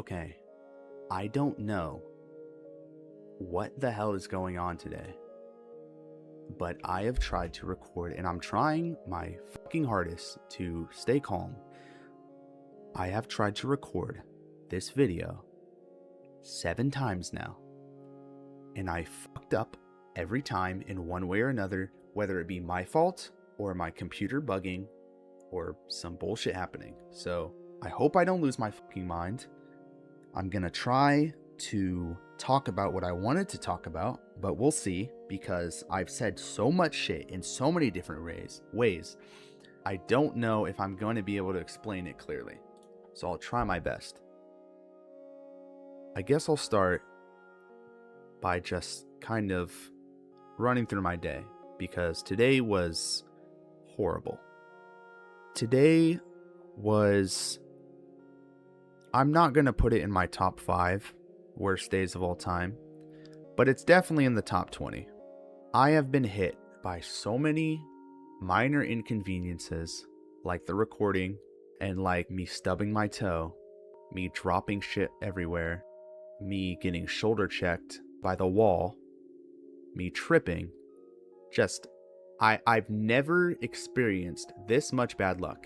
Okay, I don't know what the hell is going on today, but I have tried to record and I'm trying my fucking hardest to stay calm. I have tried to record this video 7 times now, and I fucked up every time in one way or another, whether it be my fault or my computer bugging or some bullshit happening. So I hope I don't lose my fucking mind. I'm gonna try to talk about what I wanted to talk about, but we'll see, because I've said so much shit in so many different ways. I don't know if I'm going to be able to explain it clearly, so I'll try my best. I guess I'll start by just kind of running through my day, because today was horrible. Today was, I'm not going to put it in my top 5 worst days of all time, but it's definitely in the top 20. I have been hit by so many minor inconveniences, like the recording, and like me stubbing my toe, me dropping shit everywhere, me getting shoulder checked by the wall, me tripping. Just, I've never experienced this much bad luck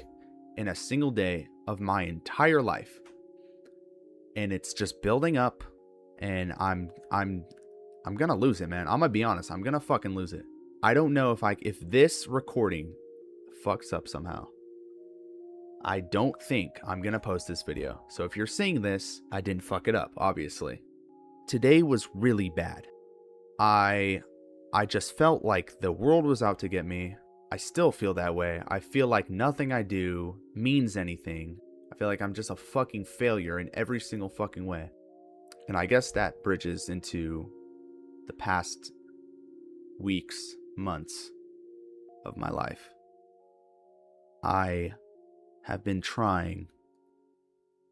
in a single day of my entire life. And it's just building up, and I'm gonna lose it, man. I'm gonna be honest, I'm gonna fucking lose it. I don't know if this recording fucks up somehow, I don't think I'm gonna post this video. So if you're seeing this, I didn't fuck it up, obviously. Today was really bad. I just felt like the world was out to get me. I still feel that way. I feel like nothing I do means anything. I feel like I'm just a fucking failure in every single fucking way. And I guess that bridges into the past weeks, months of my life. I have been trying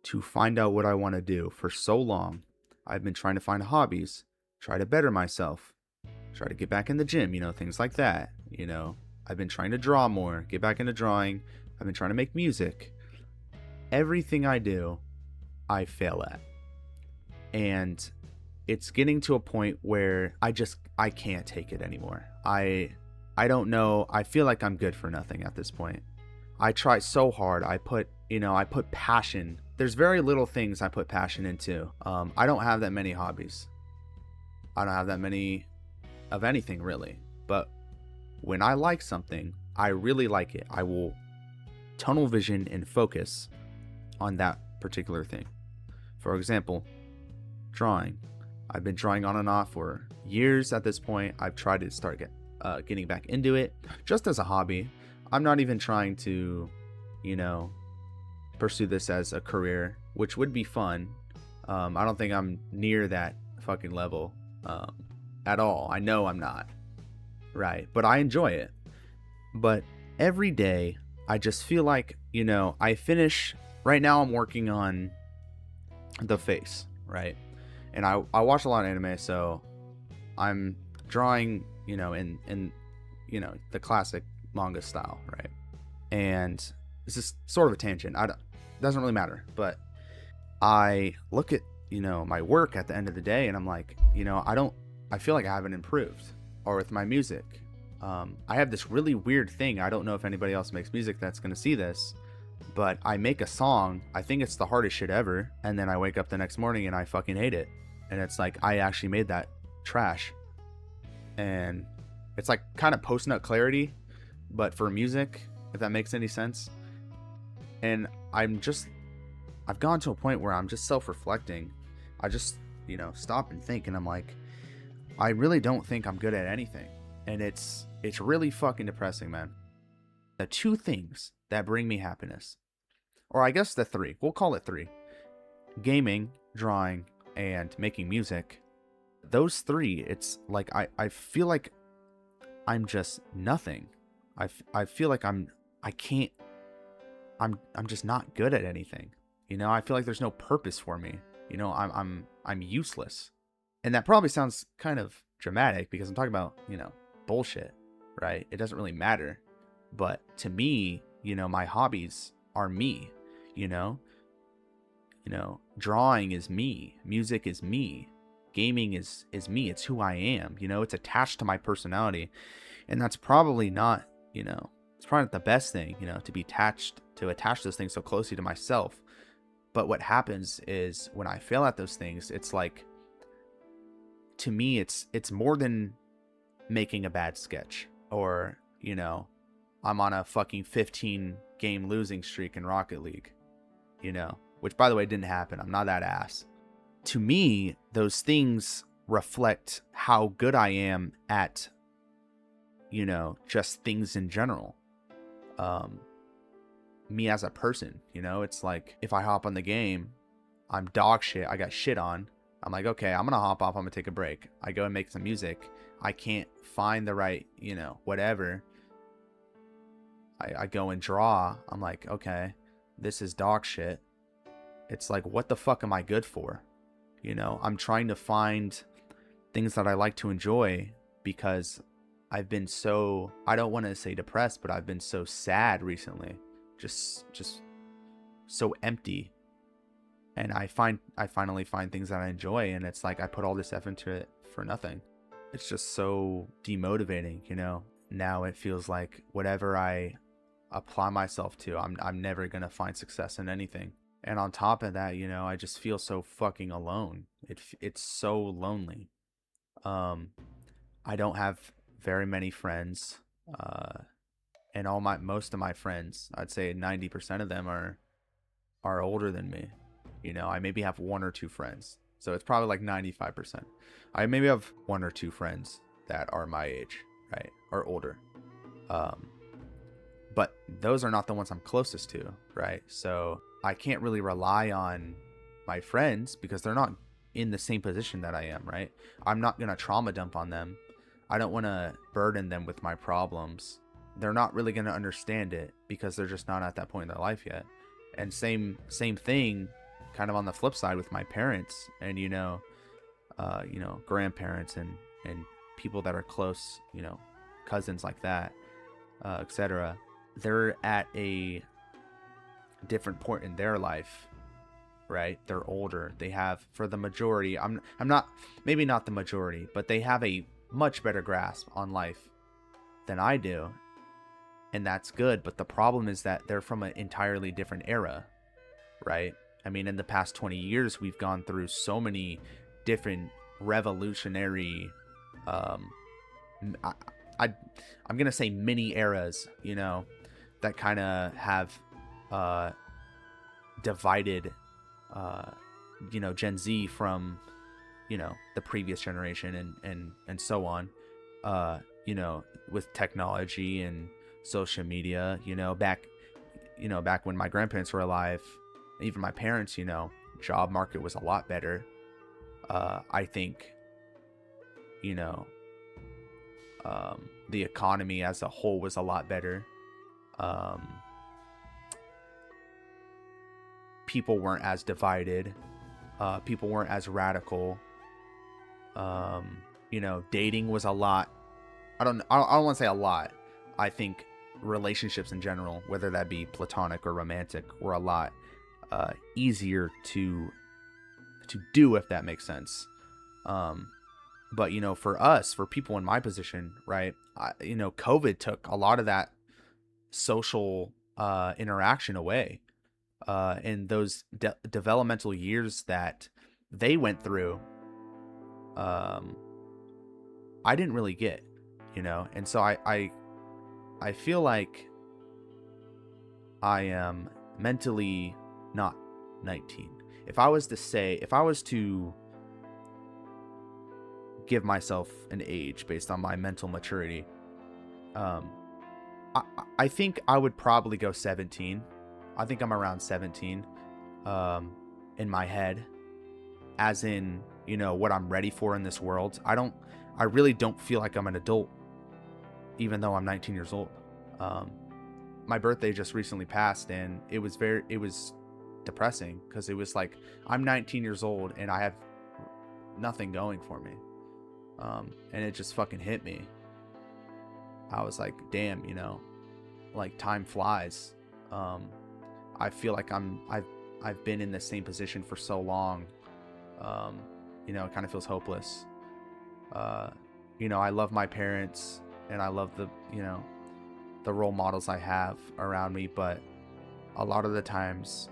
to find out what I want to do for so long. I've been trying to find hobbies, try to better myself, try to get back in the gym, things like that. I've been trying to draw more, get back into drawing. I've been trying to make music. Everything I do, I fail at. And it's getting to a point where I can't take it anymore. I don't know. I feel like I'm good for nothing at this point. I try so hard. I put passion. There's very little things I put passion into. I don't have that many hobbies. I don't have that many of anything really. But when I like something, I really like it. I will tunnel vision and focus on that particular thing. For example, drawing. I've been drawing on and off for years at this point. I've tried to start getting back into it just as a hobby. I'm not even trying to, pursue this as a career, which would be fun. I don't think I'm near that fucking level at all. I know I'm not. Right. But I enjoy it. But every day, I just feel like, I finish. Right now, I'm working on the face, right? And I watch a lot of anime, so I'm drawing, in the classic manga style, right? And this is sort of a tangent. Doesn't really matter, but I look at, my work at the end of the day, and I'm like, I feel like I haven't improved. Or with my music, I have this really weird thing. I don't know if anybody else makes music that's gonna see this, but I make a song, I think it's the hardest shit ever, and then I wake up the next morning and I fucking hate it. And it's like, I actually made that trash. And it's like kind of post-nut clarity, but for music, if that makes any sense. And I've gone to a point where I'm just self-reflecting. I just, stop and think, and I'm like, I really don't think I'm good at anything. And it's really fucking depressing, man. The 2 things that bring me happiness, or I guess the 3, we'll call it 3: gaming, drawing, and making music. Those 3, it's like I feel like I'm just nothing. I feel like I'm just not good at anything. I feel like there's no purpose for me. I'm useless. And that probably sounds kind of dramatic because I'm talking about, bullshit, right? It doesn't really matter. But to me, my hobbies are me, Drawing is me, music is me, gaming is me. It's who I am. It's attached to my personality, and that's probably not, it's probably not the best thing, to be attach those things so closely to myself. But what happens is when I fail at those things, it's like, to me, it's more than making a bad sketch, or I'm on a fucking 15 game losing streak in Rocket League, which, by the way, didn't happen. I'm not that ass. To me, those things reflect how good I am at, just things in general. Me as a person, it's like, if I hop on the game, I'm dog shit, I got shit on. I'm like, okay, I'm gonna hop off, I'm gonna take a break. I go and make some music. I can't find the right, whatever. I go and draw. I'm like, okay, this is dog shit. It's like, what the fuck am I good for? I'm trying to find things that I like to enjoy, because I've been so, I don't want to say depressed, but I've been so sad recently. Just so empty. And I finally find things that I enjoy, and it's like I put all this effort into it for nothing. It's just so demotivating, Now it feels like whatever I apply myself to, I'm never gonna find success in anything. And on top of that, I just feel so fucking alone. It's so lonely. I don't have very many friends, and most of my friends, I'd say 90% of them are older than me. I maybe have one or two friends, so it's probably like 95%. I maybe have one or two friends that are my age, right, or older. But those are not the ones I'm closest to, right? So I can't really rely on my friends because they're not in the same position that I am, right? I'm not gonna trauma dump on them. I don't want to burden them with my problems. They're not really gonna understand it because they're just not at that point in their life yet. And same thing, kind of on the flip side, with my parents and grandparents and people that are close, cousins like that, etc. They're at a different point in their life, right? They're older. They have, for the majority, I'm not, maybe not the majority, but they have a much better grasp on life than I do, and that's good. But the problem is that they're from an entirely different era, right? I mean, in the past 20 years, we've gone through so many different revolutionary, I'm gonna say mini eras, that kind of have divided, Gen Z from, the previous generation, and so on, with technology and social media, back when my grandparents were alive, even my parents, job market was a lot better. I think, the economy as a whole was a lot better. People weren't as divided. People weren't as radical. Dating was a lot. I don't want to say a lot. I think relationships in general, whether that be platonic or romantic, were a lot easier to do, if that makes sense. But for us, for people in my position, right, COVID took a lot of that social interaction away, and those developmental years that they went through, I didn't really get, and so I feel like I am mentally not 19. If I was to give myself an age based on my mental maturity, I think I would probably go 17. I think I'm around 17 in my head, as in, what I'm ready for in this world. I really don't feel like I'm an adult, even though I'm 19 years old. My birthday just recently passed, and it was depressing, because it was like, I'm 19 years old and I have nothing going for me. And it just fucking hit me. I was like, damn, like, time flies. I feel like I've I've been in the same position for so long. You know, it kind of feels hopeless. You know, I love my parents and I love the, you know, the role models I have around me, but a lot of the times,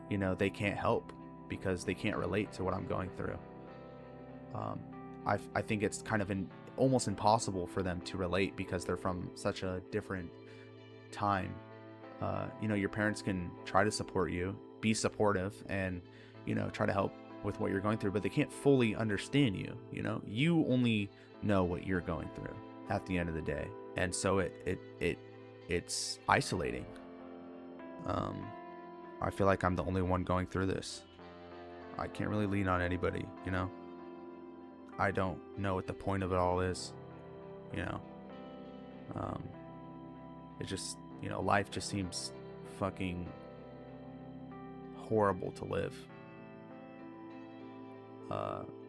you know, they can't help because they can't relate to what I'm going through. I think it's kind of almost impossible for them to relate because they're from such a different time. You know, your parents can try to support you, be supportive, and, you know, try to help with what you're going through, but they can't fully understand you. You know, you only know what you're going through at the end of the day, and so it's isolating. I feel like I'm the only one going through this. I can't really lean on anybody, you know. I don't know what the point of it all is, you know. It just, you know, life just seems fucking horrible to live.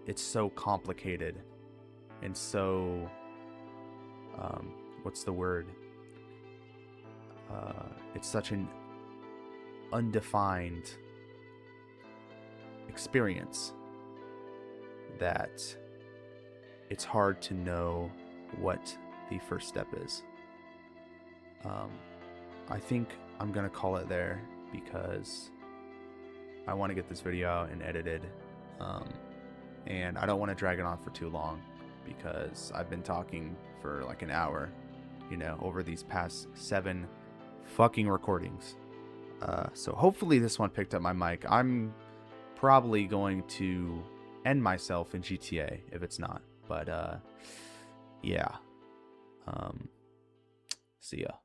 It's so complicated and so, what's the word? It's such an undefined experience that it's hard to know what the first step is. I think I'm gonna call it there because I want to get this video out and edited, and I don't want to drag it on for too long because I've been talking for like an hour, you know, over these past 7 fucking recordings. So hopefully this one picked up my mic. I'm probably going to end myself in GTA if it's not, but yeah. See ya.